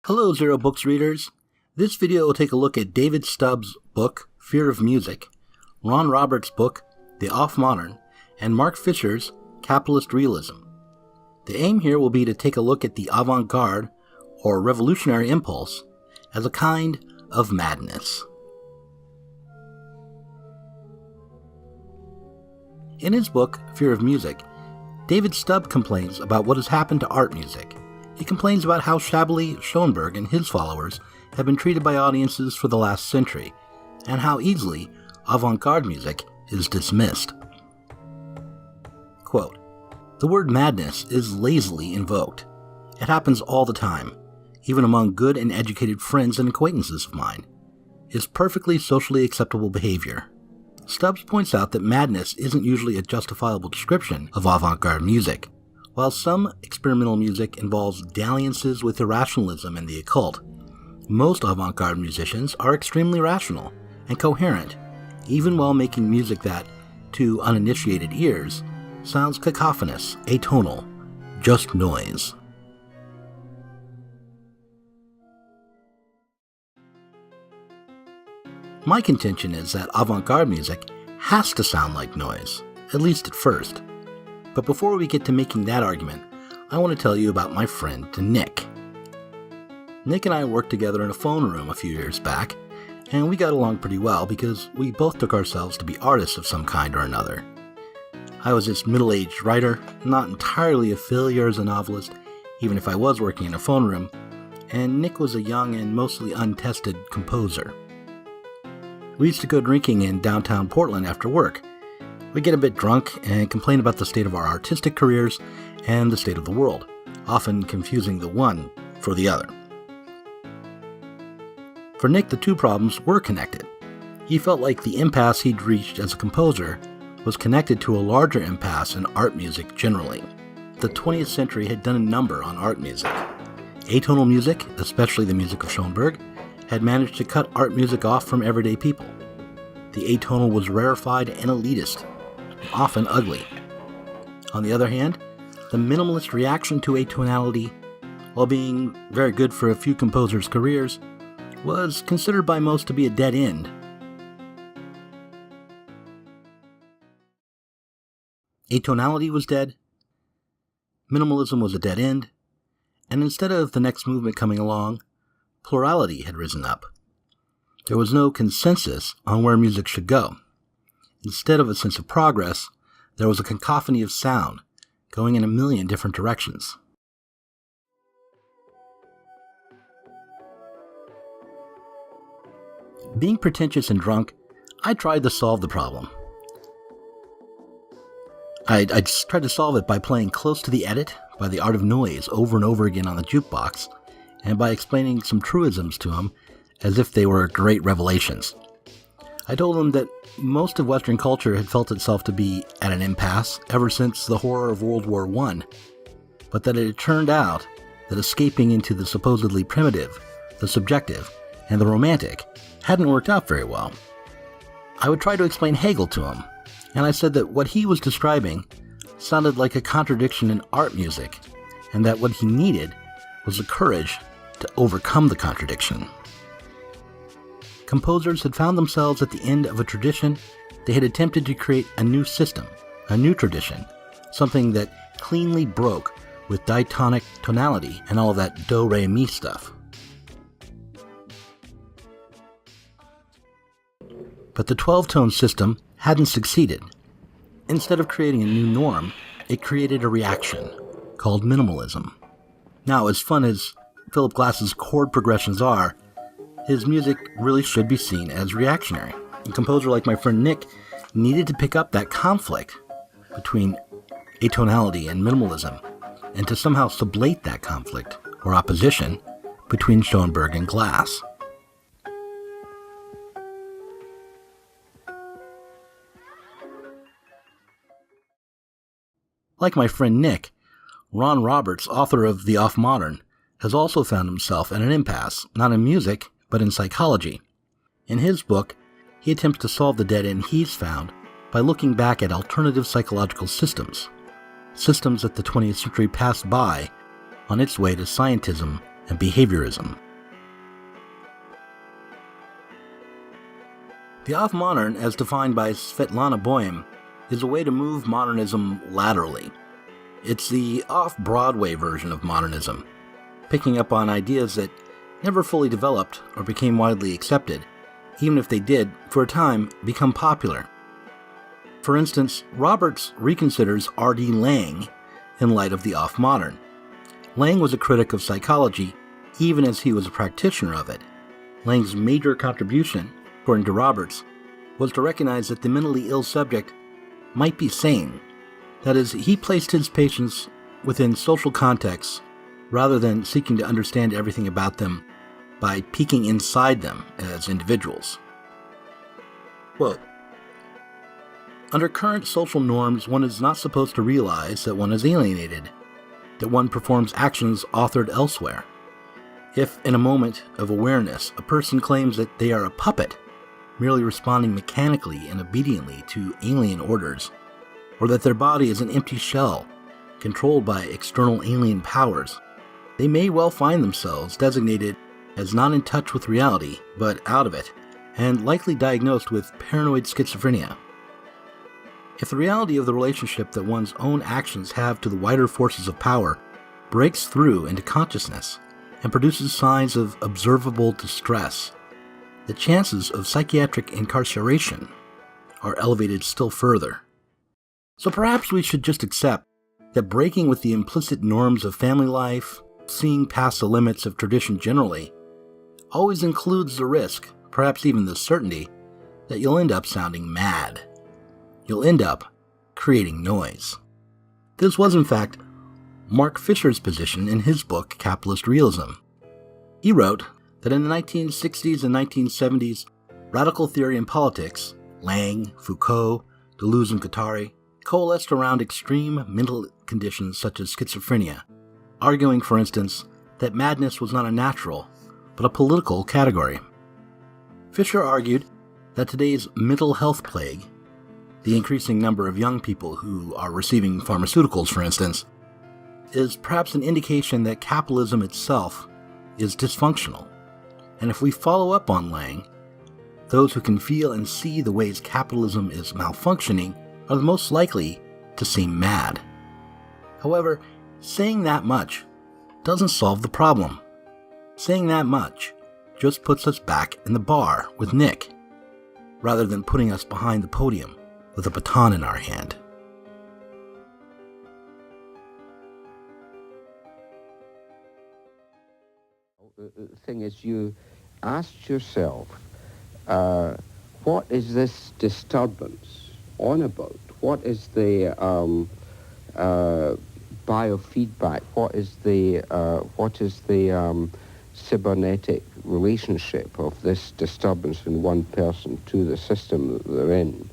Hello, Zero Books readers. This video will take a look at David Stubbs' book, Fear of Music, Ron Roberts' book, The Off-Modern, and Mark Fisher's Capitalist Realism. The aim here will be to take a look at the avant-garde, or revolutionary impulse, as a kind of madness. In his book, Fear of Music, David Stubbs complains about what has happened to art music. He complains about how shabbily Schoenberg and his followers have been treated by audiences for the last century, and how easily avant-garde music is dismissed. Quote, "The word madness is lazily invoked. It happens all the time, even among good and educated friends and acquaintances of mine. It's perfectly socially acceptable behavior." Stubbs points out that madness isn't usually a justifiable description of avant-garde music. While some experimental music involves dalliances with irrationalism and the occult, most avant-garde musicians are extremely rational and coherent, even while making music that, to uninitiated ears, sounds cacophonous, atonal, just noise. My contention is that avant-garde music has to sound like noise, at least at first. But before we get to making that argument, I want to tell you about my friend Nick. Nick and I worked together in a phone room a few years back, and we got along pretty well because we both took ourselves to be artists of some kind or another. I was this middle-aged writer, not entirely a failure as a novelist, even if I was working in a phone room, and Nick was a young and mostly untested composer. We used to go drinking in downtown Portland after work. We'd get a bit drunk and complain about the state of our artistic careers and the state of the world, often confusing the one for the other. For Nick, the two problems were connected. He felt like the impasse he'd reached as a composer was connected to a larger impasse in art music generally. The 20th century had done a number on art music. Atonal music, especially the music of Schoenberg, had managed to cut art music off from everyday people. The atonal was rarefied and elitist, often ugly. On the other hand, the minimalist reaction to atonality, while being very good for a few composers' careers, was considered by most to be a dead end. Atonality was dead, minimalism was a dead end, and instead of the next movement coming along, plurality had risen up. There was no consensus on where music should go. Instead of a sense of progress, there was a cacophony of sound, going in a million different directions. Being pretentious and drunk, I tried to solve the problem. I just tried to solve it by playing Close to the Edit by The Art of Noise over and over again on the jukebox, and by explaining some truisms to him as if they were great revelations. I told him that most of Western culture had felt itself to be at an impasse ever since the horror of World War I, but that it had turned out that escaping into the supposedly primitive, the subjective, and the romantic hadn't worked out very well. I would try to explain Hegel to him, and I said that what he was describing sounded like a contradiction in art music, and that what he needed was the courage to overcome the contradiction. Composers had found themselves at the end of a tradition. They had attempted to create a new system, a new tradition, something that cleanly broke with diatonic tonality and all of that do-re-mi stuff. But the 12-tone system hadn't succeeded. Instead of creating a new norm, it created a reaction called minimalism. Now, as fun as Philip Glass's chord progressions are, his music really should be seen as reactionary. A composer like my friend Nick needed to pick up that conflict between atonality and minimalism, and to somehow sublate that conflict, or opposition, between Schoenberg and Glass. Like my friend Nick, Ron Roberts, author of The Off-Modern, has also found himself at an impasse, not in music, but in psychology. In his book, he attempts to solve the dead end he's found by looking back at alternative psychological systems that the 20th century passed by on its way to scientism and behaviorism. The off-modern, as defined by Svetlana Boym, is a way to move modernism laterally. It's the off-Broadway version of modernism, picking up on ideas that never fully developed or became widely accepted, even if they did, for a time, become popular. For instance, Roberts reconsiders R.D. Laing in light of the off-modern. Laing was a critic of psychology, even as he was a practitioner of it. Laing's major contribution, according to Roberts, was to recognize that the mentally ill subject might be sane. That is, he placed his patients within social contexts rather than seeking to understand everything about them by peeking inside them as individuals. Quote, "Under current social norms, one is not supposed to realize that one is alienated, that one performs actions authored elsewhere. If, in a moment of awareness, a person claims that they are a puppet, merely responding mechanically and obediently to alien orders, or that their body is an empty shell, controlled by external alien powers, they may well find themselves designated as not in touch with reality, but out of it, and likely diagnosed with paranoid schizophrenia. If the reality of the relationship that one's own actions have to the wider forces of power breaks through into consciousness and produces signs of observable distress, the chances of psychiatric incarceration are elevated still further. So perhaps we should just accept that breaking with the implicit norms of family life, seeing past the limits of tradition generally, always includes the risk, perhaps even the certainty, that you'll end up sounding mad. You'll end up creating noise. This was, in fact, Mark Fisher's position in his book, Capitalist Realism. He wrote that in the 1960s and 1970s, radical theory in politics, Laing, Foucault, Deleuze and Guattari, coalesced around extreme mental conditions such as schizophrenia, arguing, for instance, that madness was not a natural, but a political category. Fisher argued that today's mental health plague, the increasing number of young people who are receiving pharmaceuticals, for instance, is perhaps an indication that capitalism itself is dysfunctional. And if we follow up on Laing, those who can feel and see the ways capitalism is malfunctioning are the most likely to seem mad. However, saying that much doesn't solve the problem. Saying that much just puts us back in the bar with Nick, rather than putting us behind the podium with a baton in our hand. The thing is, you asked yourself, what is this disturbance on about? What is the biofeedback? What is the cybernetic relationship of this disturbance in one person to the system that they're in?